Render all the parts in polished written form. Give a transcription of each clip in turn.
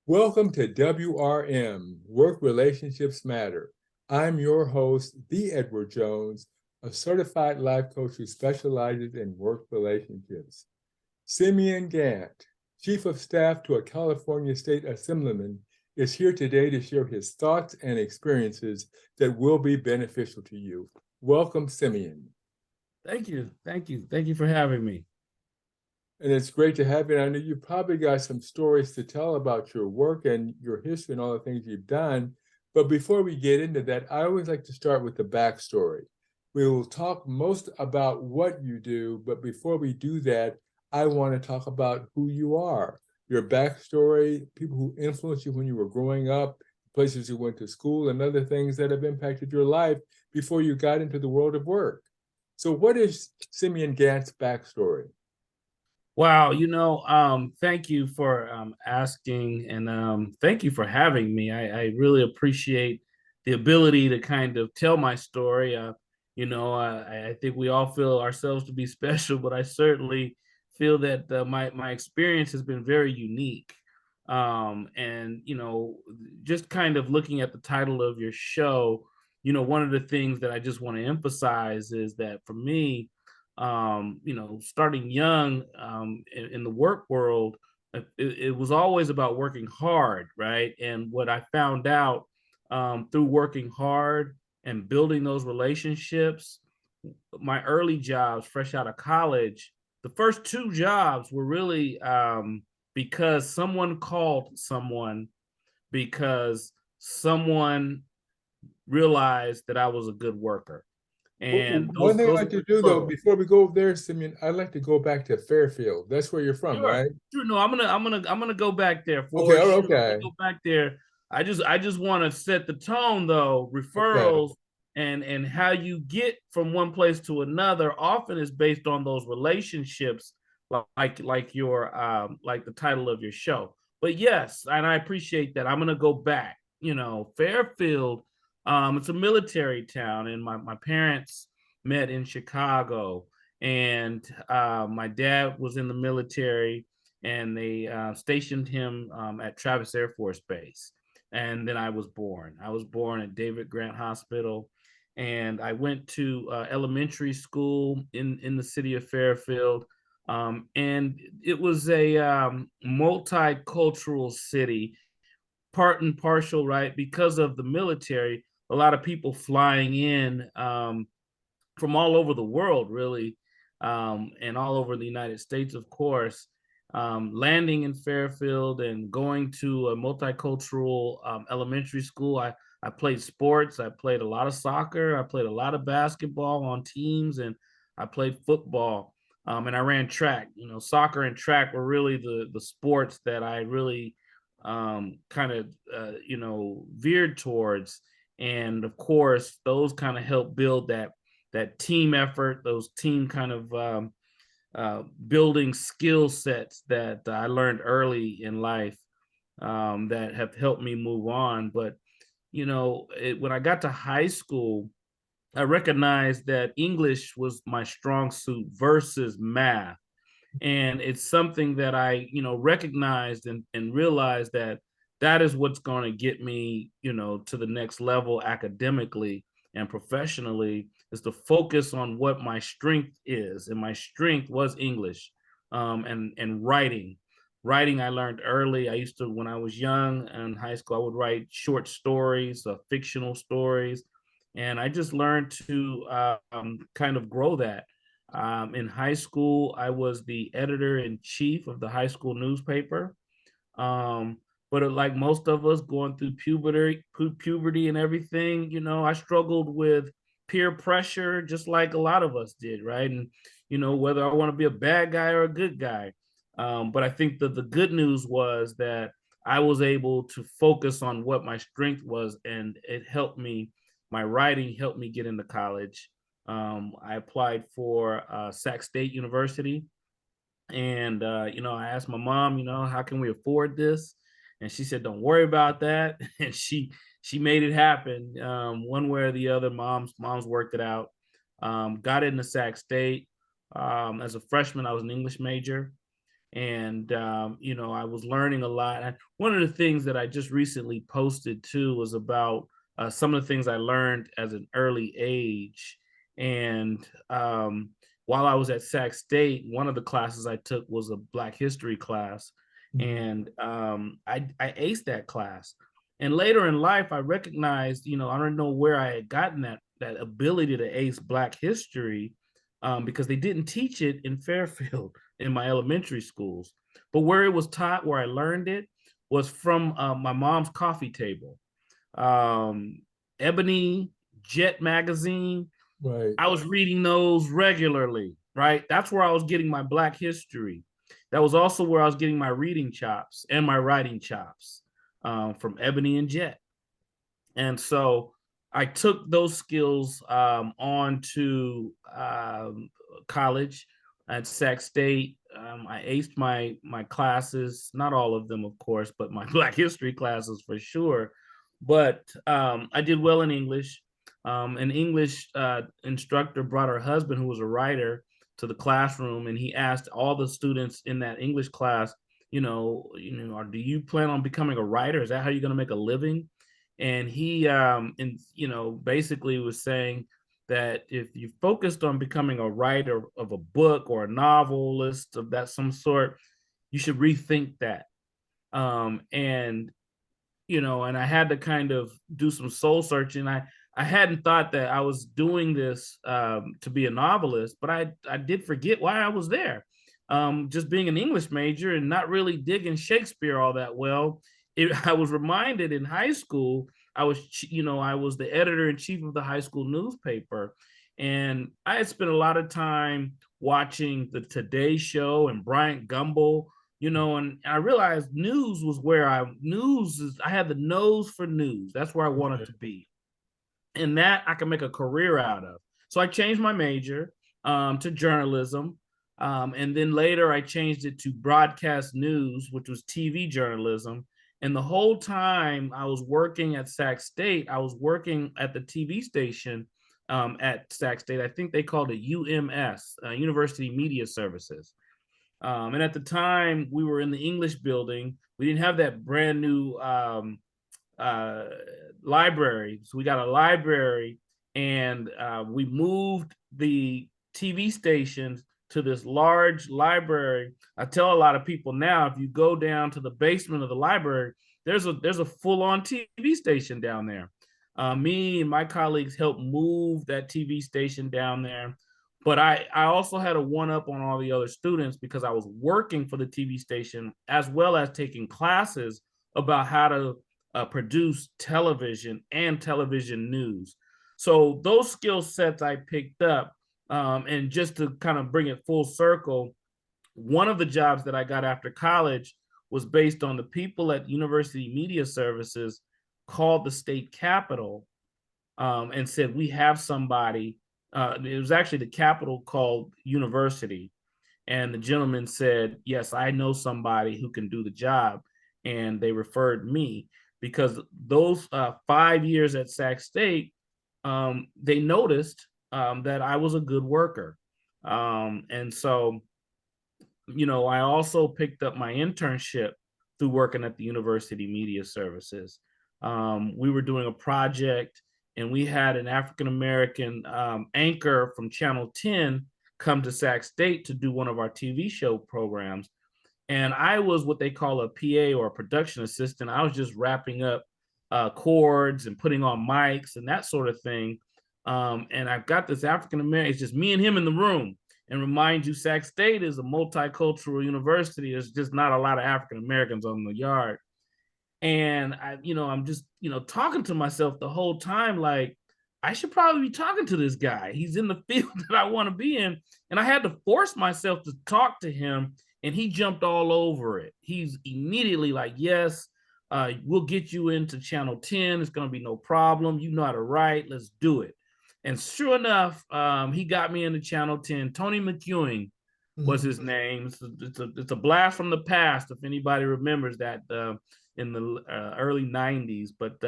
Welcome to WRM, Work Relationships Matter. I'm your host, the Edward Jones, a certified life coach who specializes in work relationships. Simeon Gant, Chief of Staff to a California State Assemblyman, is here today to share his thoughts and experiences that will be beneficial to you. Welcome, Simeon. Thank you. Thank you. Thank you for having me. And it's great to have you. I know you probably got some stories to tell about your work and your history and all the things you've done. But before we get into that, I always like to start with the backstory. We will talk most about what you do, but before we do that, I want to talk about who you are, your backstory, people who influenced you when you were growing up, places you went to school, and other things that have impacted your life before you got into the world of work. So what is Simeon Gant's backstory? Wow, thank you for asking, and thank you for having me. I really appreciate the ability to kind of tell my story. I think we all feel ourselves to be special, but I certainly feel that my experience has been very unique. And just kind of looking at the title of your show, one of the things that I just want to emphasize is that for me, starting young in the work world, it was always about working hard, right? And what I found out through working hard and building those relationships, my early jobs, fresh out of college, the first two jobs were really because someone called someone because someone realized that I was a good worker. And One thing I those like to do though, before we go over there, Simeon, I'd like to go back to Fairfield. That's where you're from, Sure, right? sure. No, I'm gonna go back there Okay, for sure. I'm okay, gonna go back there. I just want to set the tone though. okay. Referrals and how you get from one place to another often is based on those relationships, like your like the title of your show. But yes, and I appreciate that. I'm gonna go back. Fairfield, it's a military town, and my parents met in Chicago, and my dad was in the military, and they stationed him at Travis Air Force Base. And then I was born. I was born at David Grant Hospital, and I went to elementary school in the city of Fairfield. And it was a multicultural city, part and partial, right? Because of the military, a lot of people flying in from all over the world, really, and all over the United States, of course, landing in Fairfield and going to a multicultural elementary school. I played sports. I played a lot of soccer. I played a lot of basketball on teams, and I played football. And I ran track. Soccer and track were really the sports that I really kind of veered towards. And of course, those kind of help build that team effort, those team kind of building skill sets that I learned early in life, that have helped me move on. But when I got to high school, I recognized that English was my strong suit versus math. And it's something that I recognized and realized that that is what's going to get me to the next level academically and professionally, is to focus on what my strength is. And my strength was English, and writing. I learned early. I used to, when I was young in high school, I would write short stories, fictional stories, and I just learned to kind of grow that. In high school, I was the editor in chief of the high school newspaper. Um, but like most of us going through puberty and everything, I struggled with peer pressure, just like a lot of us did, right? And whether I want to be a bad guy or a good guy. But I think that the good news was that I was able to focus on what my strength was, and it helped me. My writing helped me get into college. I applied for Sac State University, and I asked my mom, how can we afford this? And she said, "Don't worry about that." And she made it happen, one way or the other. Mom's worked it out. Got into Sac State. As a freshman, I was an English major. And I was learning a lot. And one of the things that I just recently posted too was about some of the things I learned as an early age. And while I was at Sac State, one of the classes I took was a Black History class, Mhm. and I aced that class. And later in life, I recognized, I don't know where I had gotten that ability to ace Black history, because they didn't teach it in Fairfield in my elementary schools. But where it was taught, where I learned it, was from my mom's coffee table. Um, Ebony, Jet magazine. Right. I was reading those regularly, right? That's where I was getting my Black history. That was also where I was getting my reading chops and my writing chops, from Ebony and Jet. And so I took those skills on to college at Sac State. I aced my classes, not all of them, of course, but my Black history classes for sure. But I did well in English. An English instructor brought her husband, who was a writer, to the classroom, and he asked all the students in that English class, or do you plan on becoming a writer? Is that how you're going to make a living? And he basically was saying that if you focused on becoming a writer of a book or a novelist of that some sort, you should rethink that. And and I had to kind of do some soul searching. I hadn't thought that I was doing this to be a novelist, but I did forget why I was there. Just being an English major and not really digging Shakespeare all that well. I was reminded in high school, I was the editor in chief of the high school newspaper, and I had spent a lot of time watching the Today Show and Bryant Gumbel, and I realized I had the nose for news. That's where I wanted to be. And that I can make a career out of. So I changed my major to journalism. And then later I changed it to broadcast news, which was TV journalism. And the whole time I was working at Sac State, I was working at the TV station at Sac State. I think they called it UMS, University Media Services. And at the time, we were in the English building. We didn't have that brand new uh, library. So we got a library, and we moved the TV stations to this large library. I tell a lot of people now, if you go down to the basement of the library, there's a full on TV station down there. Me and my colleagues helped move that TV station down there. But I also had a one up on all the other students because I was working for the TV station as well as taking classes about how to produce television and television news. So those skill sets I picked up. And just to kind of bring it full circle, one of the jobs that I got after college was based on the people at University Media Services called the state capitol and said, we have somebody. It was actually the capitol called University. And the gentleman said, yes, I know somebody who can do the job. And they referred me because those 5 years at Sac State, they noticed that I was a good worker. And so, I also picked up my internship through working at the University Media Services. We were doing a project, and we had an African American anchor from Channel 10 come to Sac State to do one of our TV show programs. And I was what they call a PA or a production assistant. I was just wrapping up chords and putting on mics and that sort of thing. And I've got this African American, it's just me and him in the room. And remind you, Sac State is a multicultural university. There's just not a lot of African Americans on the yard. And I'm just, talking to myself the whole time, like, I should probably be talking to this guy. He's in the field that I want to be in. And I had to force myself to talk to him, and he jumped all over it. He's immediately like, yes, we'll get you into Channel 10. It's going to be no problem. You know how to write. Let's do it. And sure enough, he got me into Channel 10. Tony McEwing was his name. It's a blast from the past, if anybody remembers that in the early 90s. But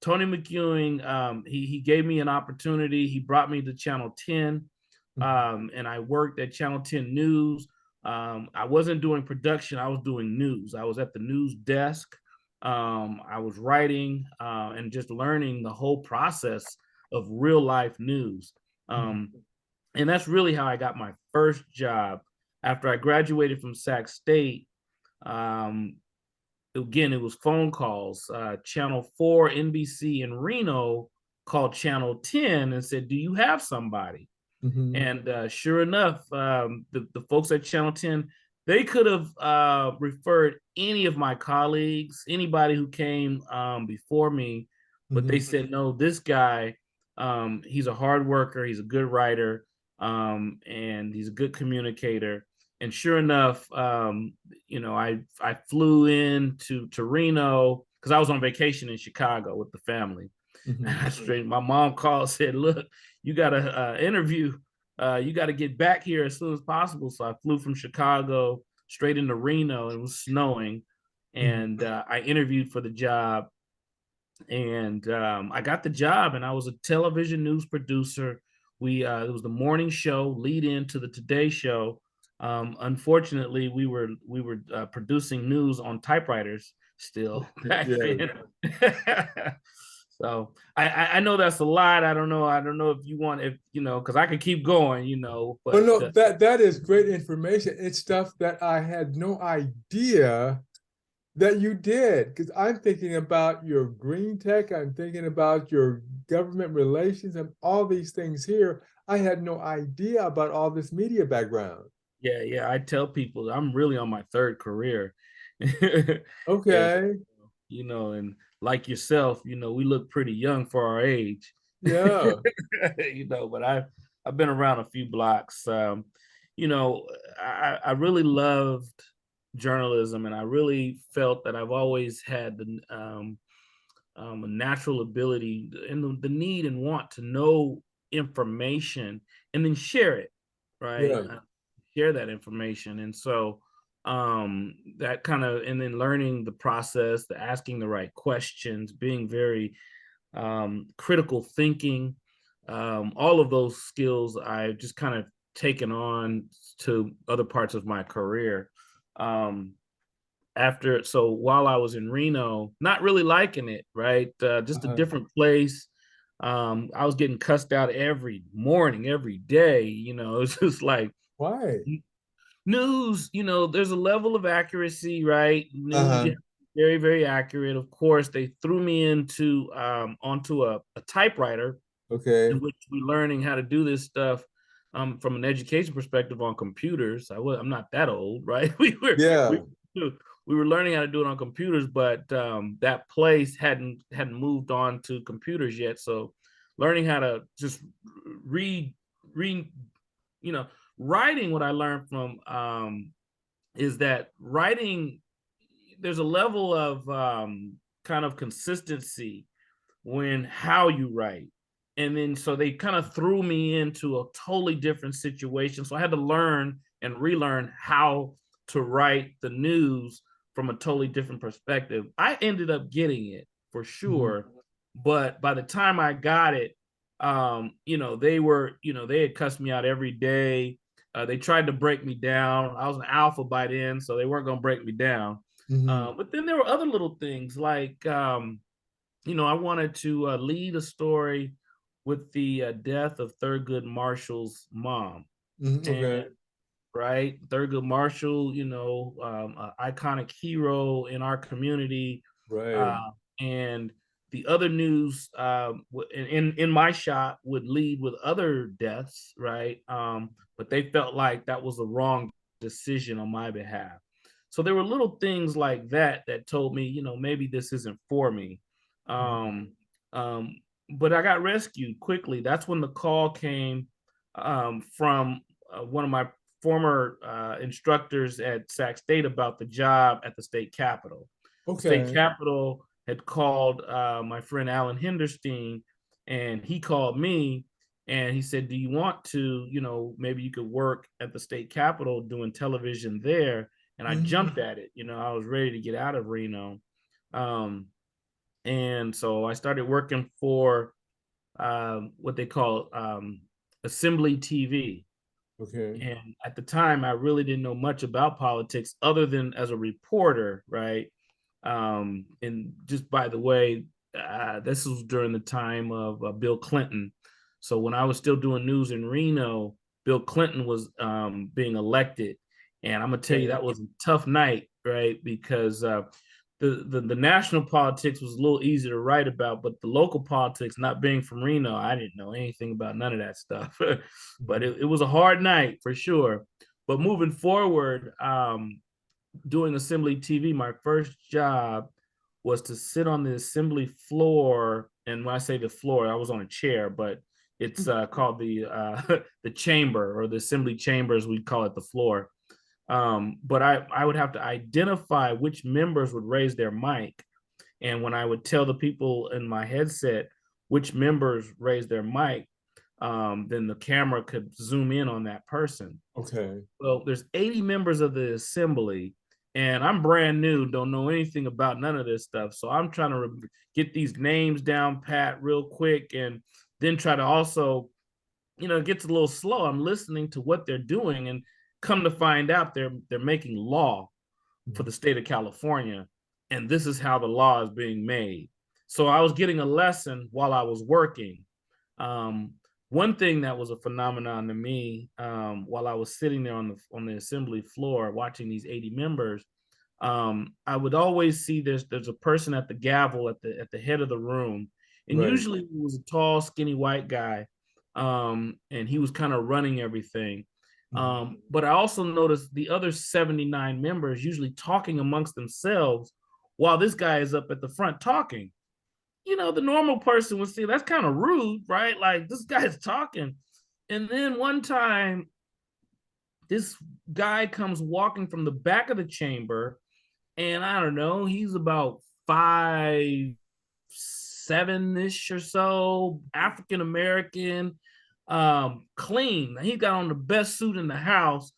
Tony McEwing, he gave me an opportunity. He brought me to Channel 10, and I worked at Channel 10 News I wasn't doing production. I was doing news. I was at the news desk. I was writing and just learning the whole process of real life news. Um, and that's really how I got my first job after I graduated from Sac State. Um, Again, it was phone calls. Channel 4 NBC in Reno called Channel 10 and said, "Do you have somebody?" Mm-hmm. And sure enough, the folks at Channel 10, they could have referred any of my colleagues, anybody who came before me, but they Mm-hmm. said, no, this guy, he's a hard worker, he's a good writer, and he's a good communicator. And sure enough, I flew in to Reno because I was on vacation in Chicago with the family. Mm-hmm. Straight, my mom called, said, "Look, you got to interview. You got to get back here as soon as possible." So I flew from Chicago straight into Reno. It was snowing, and I interviewed for the job, and I got the job, and I was a television news producer. It was the morning show lead into the Today Show. Unfortunately, we were producing news on typewriters still back Yeah. then. So I know that's a lot. I don't know if you want, if because I could keep going, Oh but no, that is great information. It's stuff that I had no idea that you did. Because I'm thinking about your green tech, I'm thinking about your government relations and all these things here. I had no idea about all this media background. yeah, I tell people I'm really on my third career. And Okay. and like yourself, we look pretty young for our age. Yeah. But I've been around a few blocks. You know, I really loved journalism, and I really felt that I've always had a natural ability and the need and want to know information and then share it, right? Yeah. Share that information. And so that kind of, and then learning the process, the asking the right questions, being very critical thinking, all of those skills I just kind of taken on to other parts of my career. Um, so while I was in Reno, not really liking it, right? Just a Uh-huh. different place. I was getting cussed out every morning, every day. It's just like Why? news. There's a level of accuracy, right? News, Uh-huh. you have to be very, very accurate. Of course, they threw me onto a typewriter in Okay. which we're learning how to do this stuff from an education perspective on computers. I'm not that old, right? We Yeah. we were learning how to do it on computers, but that place hadn't moved on to computers yet. So learning how to just read, you know, writing. What I learned from is that writing, there's a level of kind of consistency when how you write. And then so they kind of threw me into a totally different situation. So I had to learn and relearn how to write the news from a totally different perspective. I ended up getting it for Mhm. sure, but by the time I got it, they had cussed me out every day. They tried to break me down. I was an alpha by then, so they weren't going to break me down. Mhm. But then there were other little things like I wanted to lead a story with the death of Thurgood Marshall's mom. Mhm. And Okay. right, Thurgood Marshall, an iconic hero in our community. Right. Uh, and the other news in my shop would lead with other deaths, right? But they felt like that was the wrong decision on my behalf. So there were little things like that told me, maybe this isn't for me. Mhm. Um, um, but I got rescued quickly. That's when the call came from one of my former instructors at Sac State about the job at the state capitol. The state Okay. capitol had called my friend Alan Henderstein, and he called me and he said, "Do you want to, maybe you could work at the state capitol doing television there?" And I Mhm. jumped at it. I was ready to get out of Reno. Um, and so I started working for what they call Assembly TV. Okay. And at the time, I really didn't know much about politics other than as a reporter, right? And just by the way, this was during the time of Bill Clinton. So when I was still doing news in Reno, Bill Clinton was being elected. And I'm gonna tell you Okay. that was a tough night, right? Because the national politics was a little easier to write about, but the local politics, not being from Reno, I didn't know anything about none of that stuff. But Mhm. it was a hard night for sure. But moving forward, doing Assembly TV, my first job was to sit on the assembly floor. And when I say the floor, I was on a chair, but it's called the chamber, or the assembly chambers. We call it the floor. But I would have to identify which members would raise their mic. And when I would tell the people in my headset which members raised their mic, then the camera could zoom in on that person. Okay. Well, there's 80 members of the assembly, and I'm brand new, don't know anything about none of this stuff. So I'm trying to get these names down pat real quick, and then try to also, it gets a little slow. I'm listening to what they're doing, and come to find out they're making law for Mhm. the state of California, and this is how the law is being made. So I was getting a lesson while I was working. Um, One thing that was a phenomenon to me, while I was sitting there on the assembly floor watching these 80 members, I would always see there's a person at the gavel at the head of the room, and Right. usually he was a tall, skinny white guy, and he was kind of running everything. Mhm. But I also noticed the other 79 members usually talking amongst themselves while this guy is up at the front talking. The normal person would say that's kind of rude, right? Like, this guy's talking. And then one time, this guy comes walking from the back of the chamber, and I don't know, he's about 5'7" ish or so, African American, clean. He got on the best suit in the house.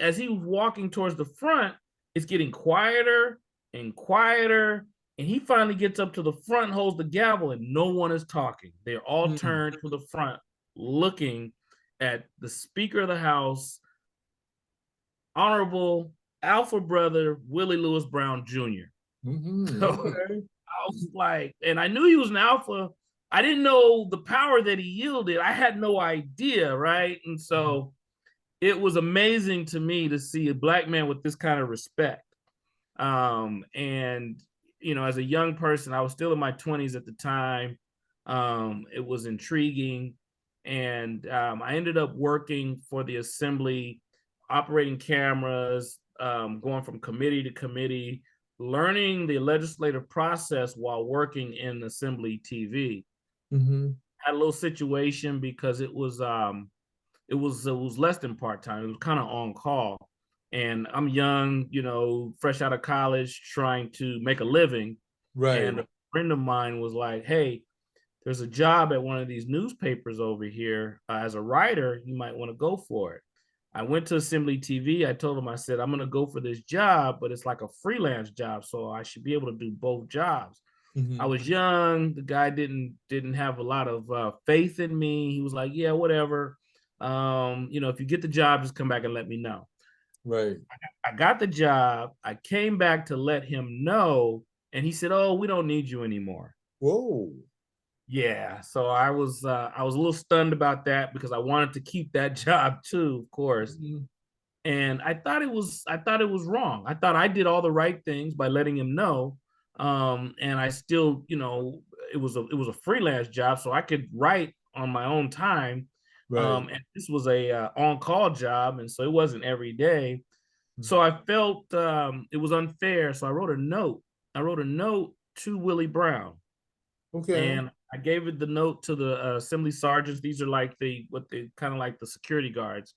As he was walking towards the front, it's getting quieter and quieter. And he finally gets up to the front, holds the gavel, and no one is talking. They're all Mhm. turned to the front, looking at the Speaker of the House, Honorable Alpha Brother Willie Lewis Brown Jr. Mhm. So Okay. I was like, and I knew he was an alpha. I didn't know the power that he yielded. I had no idea, right? And Mhm. so it was amazing to me to see a black man with this kind of respect. And as a young person, I was still in my 20s at the time. It was intriguing, and I ended up working for the assembly, operating cameras, going from committee to committee, learning the legislative process while working in assembly TV. Mhm. Had a little situation because it was less than part-time. It was kind of on call. And I'm young, fresh out of college, trying to make a living. Right. And a friend of mine was like, "Hey, there's a job at one of these newspapers over here, as a writer. You might want to go for it." I went to Assembly TV. I told him, I said, "I'm going to go for this job, but it's like a freelance job, so I should be able to do both jobs." I Mhm. was young. The guy didn't have a lot of faith in me. He was like, "Yeah, whatever. If you get the job, just come back and let me know." Right. I got the job. I came back to let him know, and he said, "Oh, we don't need you anymore." Whoa. Yeah, so I was a little stunned about that because I wanted to keep that job too, of course. Mhm. And I thought it was wrong. I thought I did all the right things by letting him know. And I still, it was a freelance job, so I could write on my own time. Right. And this was a on-call job, and so it wasn't every day. Mhm. So I felt it was unfair. So I wrote a note. I wrote a note to Willie Brown, Okay. and I gave it the note to the assembly sergeants. These are like what they kind of like the security guards.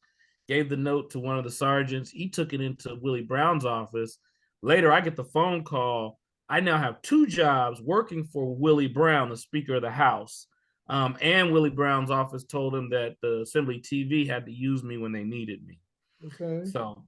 Gave the note to one of the sergeants. He took it into Willie Brown's office. Later, I get the phone call. I now have two jobs working for Willie Brown, the Speaker of the House. And Willie Brown's office told him that the Assembly TV had to use me when they needed me. Okay. So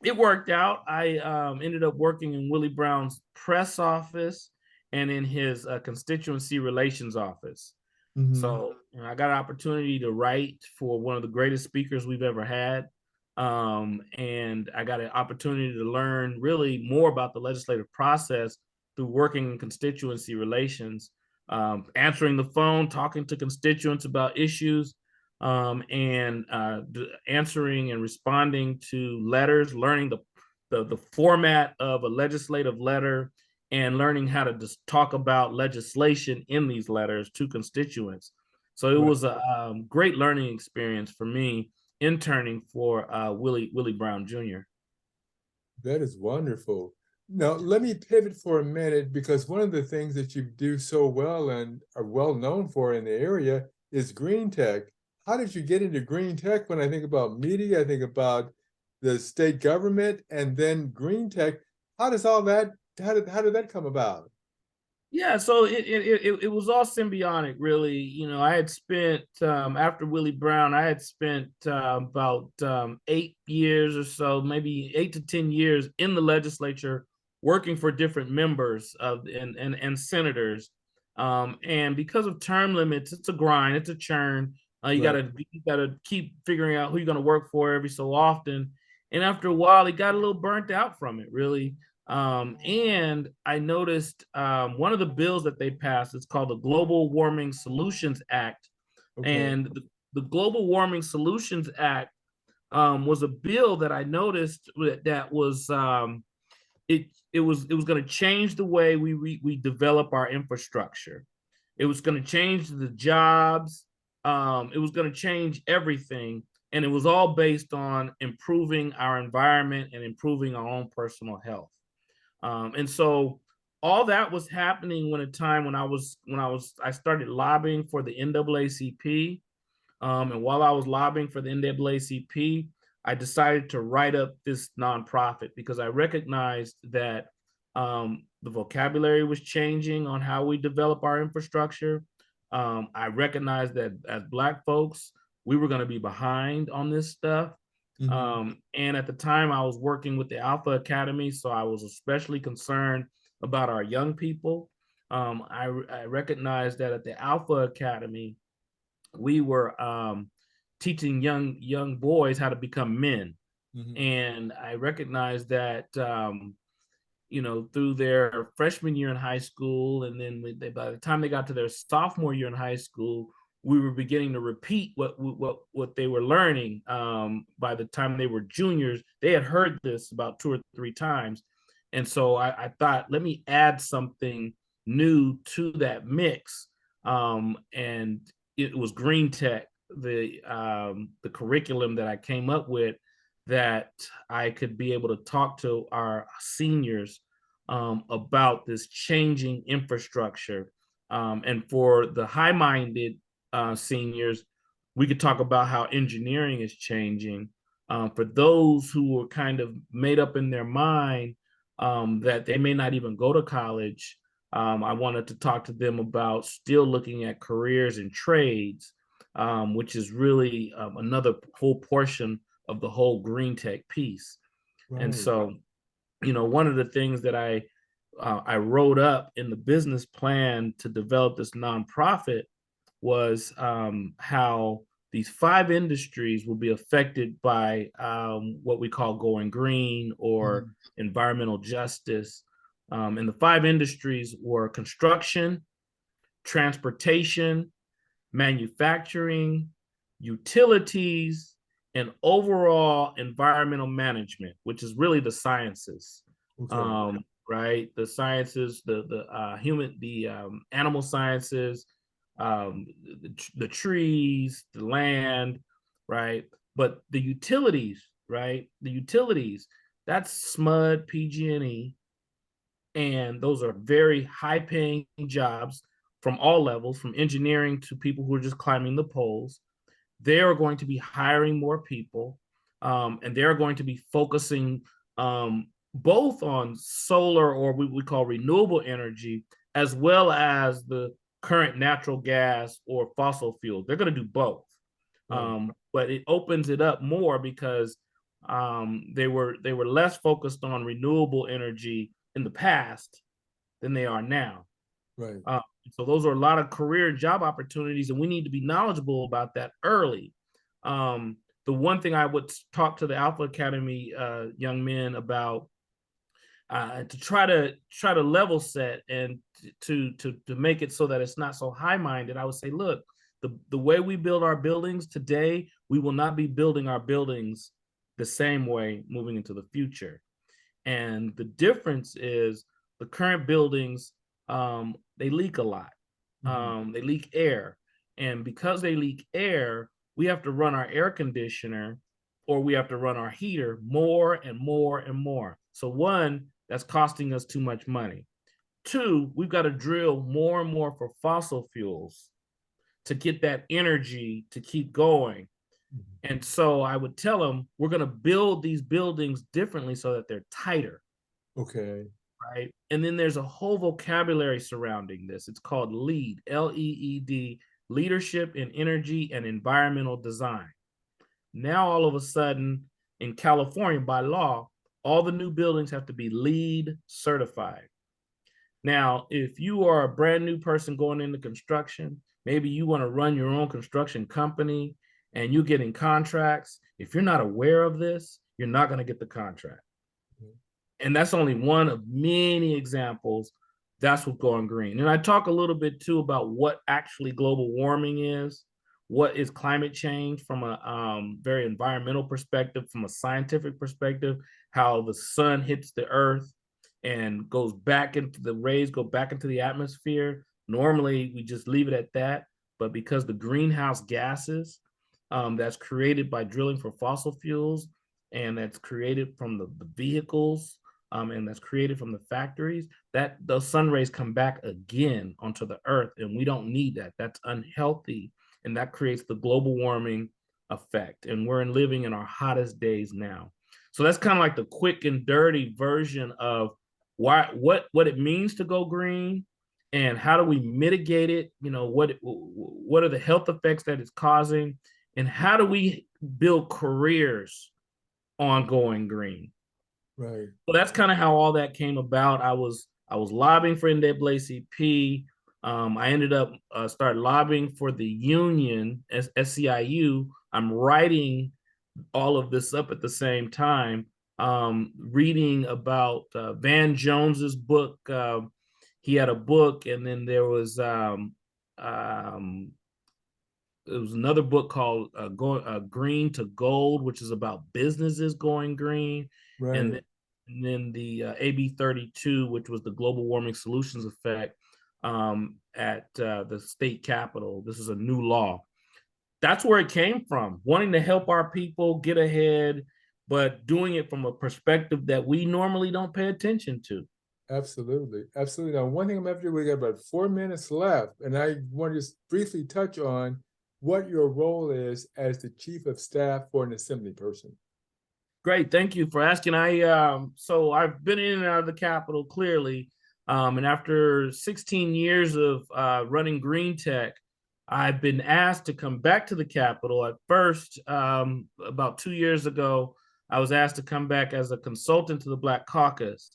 it worked out. I ended up working in Willie Brown's press office and in his constituency relations office. Hmm. So I got an opportunity to write for one of the greatest speakers we've ever had. And I got an opportunity to learn really more about the legislative process through working in constituency relations, answering the phone, talking to constituents about issues, and answering and responding to letters, learning the format of a legislative letter, and learning how to just talk about legislation in these letters to constituents. So it Right. was a great learning experience for me interning for Willie Brown Jr. That is wonderful. Now, let me pivot for a minute because one of the things that you do so well and are well known for in the area is green tech. How did you get into green tech? When I think about media, I think about the state government and then green tech. How does all that, how did that come about? Yeah, so it was all symbiotic, really. I had spent after Willie Brown, I had spent about 8 years or so, maybe 8 to 10 years in the legislature, working for different members of and senators. And because of term limits, it's a grind, it's a churn. Right. You gotta keep figuring out who you're gonna work for every so often. And after a while, he got a little burnt out from it, really. And I noticed one of the bills that they passed is called the Global Warming Solutions Act. Okay. And the Global Warming Solutions Act was a bill that I noticed that was it was going to change the way we develop our infrastructure. It was going to change the jobs. It was going to change everything, and it was all based on improving our environment and improving our own personal health. And so all that was happening when a time I started lobbying for the NAACP. And while I was lobbying for the NAACP, I decided to write up this nonprofit because I recognized that the vocabulary was changing on how we develop our infrastructure. I recognized that as Black folks, we were going to be behind on this stuff. Hmm. And at the time, I was working with the Alpha Academy, so I was especially concerned about our young people. I recognized that at the Alpha Academy, we were teaching young boys how to become men, Hmm. and I recognized that through their freshman year in high school, and then by the time they got to their sophomore year in high school, we were beginning to repeat what they were learning. By the time they were juniors, they had heard this about 2 or 3 times, and so I thought, let me add something new to that mix, and it was green tech, the curriculum that I came up with, that I could be able to talk to our seniors about this changing infrastructure. And for the high minded seniors, we could talk about how engineering is changing. For those who are kind of made up in their mind that they may not even go to college, I wanted to talk to them about still looking at careers and trades, which is really another whole portion of the whole green tech piece. And Right. so, one of the things that I wrote up in the business plan to develop this nonprofit was how these 5 industries will be affected by what we call going green or Hmm. environmental justice. And the 5 industries were construction, transportation, manufacturing, utilities, and overall environmental management, which is really the sciences. Okay. Right? The sciences, the animal sciences, the trees, the land, right? But the utilities, right? The utilities, that's SMUD, PG&E, and those are very high paying jobs from all levels, from engineering to people who are just climbing the poles. They are going to be hiring more people, and they're going to be focusing both on solar, or what we call renewable energy, as well as the current natural gas or fossil fuels. They're going to do both. Right. But it opens it up more because they were less focused on renewable energy in the past than they are now. Right. So those are a lot of career and job opportunities, and we need to be knowledgeable about that early. The one thing I would talk to the Alpha Academy young men about, to try to level set and to make it so that it's not so high minded, I would say, look, the way we build our buildings today, we will not be building our buildings the same way moving into the future. And the difference is the current buildings, they leak a lot. They leak air. And because they leak air, we have to run our air conditioner, or we have to run our heater more and more and more. So one, that's costing us too much money. Two, we've got to drill more and more for fossil fuels to get that energy to keep going. And so I would tell them, we're going to build these buildings differently so that they're tighter. Okay. Right. And then there's a whole vocabulary surrounding this. It's called LEED, LEED, Leadership in Energy and Environmental Design. Now, all of a sudden, in California, by law, all the new buildings have to be LEED certified. Now, if you are a brand new person going into construction, maybe you want to run your own construction company and you're getting contracts. If you're not aware of this, you're not going to get the contract. And that's only one of many examples. That's what going green. And I talk a little bit too about what actually global warming is, what is climate change from a very environmental perspective, from a scientific perspective, how the sun hits the earth and goes back into the rays, go back into the atmosphere. Normally, we just leave it at that. But because the greenhouse gases that's created by drilling for fossil fuels, and that's created from the vehicles, and that's created from the factories, that those sun rays come back again onto the earth, and we don't need that. That's unhealthy, and that creates the global warming effect. And we're living in our hottest days now. So that's kind of like the quick and dirty version of what it means to go green, and how do we mitigate it. What are the health effects that it's causing, and how do we build careers on going green. Right. So that's kind of how all that came about. I was lobbying for NAACP. I ended up started lobbying for the union, SCIU. I'm writing all of this up at the same time, reading about Van Jones's book. He had a book, and then there was it was another book called Green to Gold, which is about businesses going green. Right. And then the AB 32, which was the global warming solutions effect at the state capitol. This is a new law. That's where it came from, wanting to help our people get ahead, but doing it from a perspective that we normally don't pay attention to. Absolutely. Absolutely. Now, one thing I'm after, we got about 4 minutes left, and I want to just briefly touch on what your role is as the chief of staff for an assembly person. Great, thank you for asking. So I've been in and out of the Capitol clearly, and after 16 years of running green tech, I've been asked to come back to the Capitol. At first, about 2 years ago, I was asked to come back as a consultant to the Black Caucus.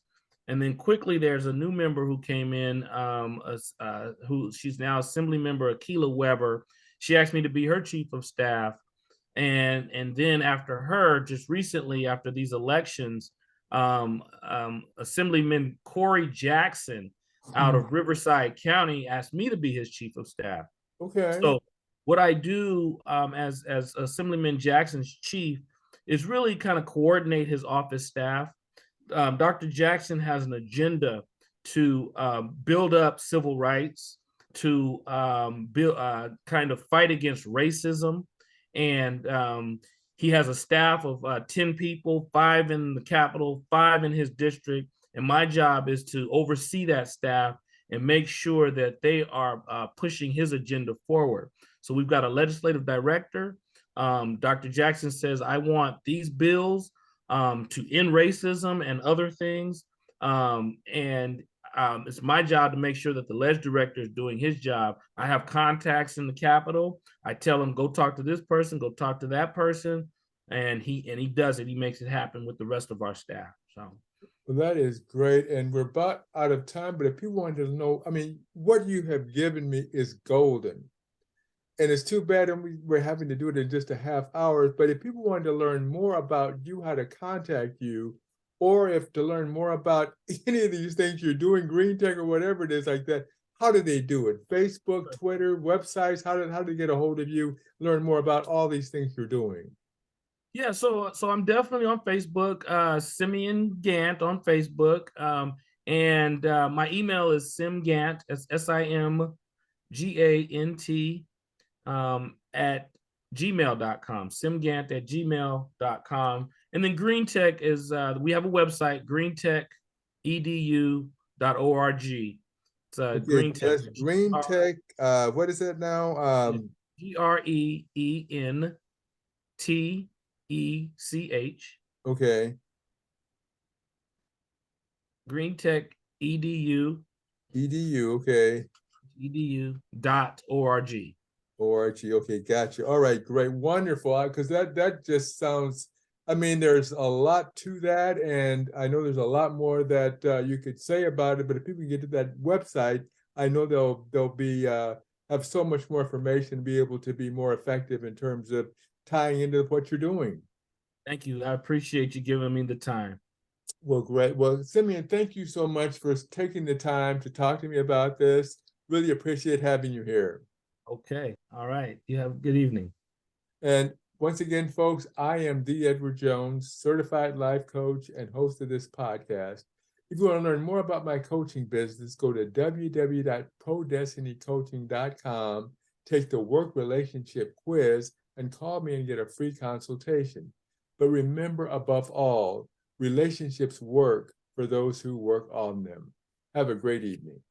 And then quickly, there's a new member who came in, who she's now Assembly Member Akilah Weber. She asked me to be her chief of staff. And then after her, just recently, after these elections, Assemblyman Corey Jackson out of Riverside County asked me to be his chief of staff. Okay. So what I do as Assemblyman Jackson's chief is really kind of coordinate his office staff. Dr. Jackson has an agenda to build up civil rights, to kind of fight against racism. And he has a staff of 10 people, 5 in the Capitol, 5 in his district. And my job is to oversee that staff and make sure that they are pushing his agenda forward. So we've got a legislative director. Dr. Jackson says, I want these bills to end racism and other things. It's my job to make sure that the ledge director is doing his job. I have contacts in the Capitol. I tell him, go talk to this person, go talk to that person. And he does it. He makes it happen with the rest of our staff. So Well, Well, that is great. And we're about out of time, but if people wanted to know, I mean, what you have given me is golden. And it's too bad we're having to do it in just a half hour. But if people wanted to learn more about you, how to contact you, or if to learn more about any of these things you're doing, green tech or whatever it is like that, how do they do it? Facebook, Twitter, websites, how do they get a hold of you, learn more about all these things you're doing? Yeah, so I'm definitely on Facebook, Simeon Gant on Facebook. And my email is simgant, SIMGANT, at gmail.com, simgant at gmail.com. And then Green Tech is, we have a website, greentech.edu.org. It's Okay, Green Tech, that's green tech. What is it now? GREENTECH, Okay, Green Tech edu. Okay. edu.org. Org. Okay, gotcha. All right, great, wonderful. Because that just sounds. I mean, there's a lot to that, and I know there's a lot more that you could say about it. But if people get to that website, I know they'll be have so much more information, be able to be more effective in terms of tying into what you're doing. Thank you. I appreciate you giving me the time. Well, great. Well, Simeon, thank you so much for taking the time to talk to me about this. Really appreciate having you here. Okay. All right. You have a good evening. And once again, folks, I am D. Edward Jones, certified life coach and host of this podcast. If you want to learn more about my coaching business, go to www.prodestinycoaching.com, take the work relationship quiz, and call me and get a free consultation. But remember, above all, relationships work for those who work on them. Have a great evening.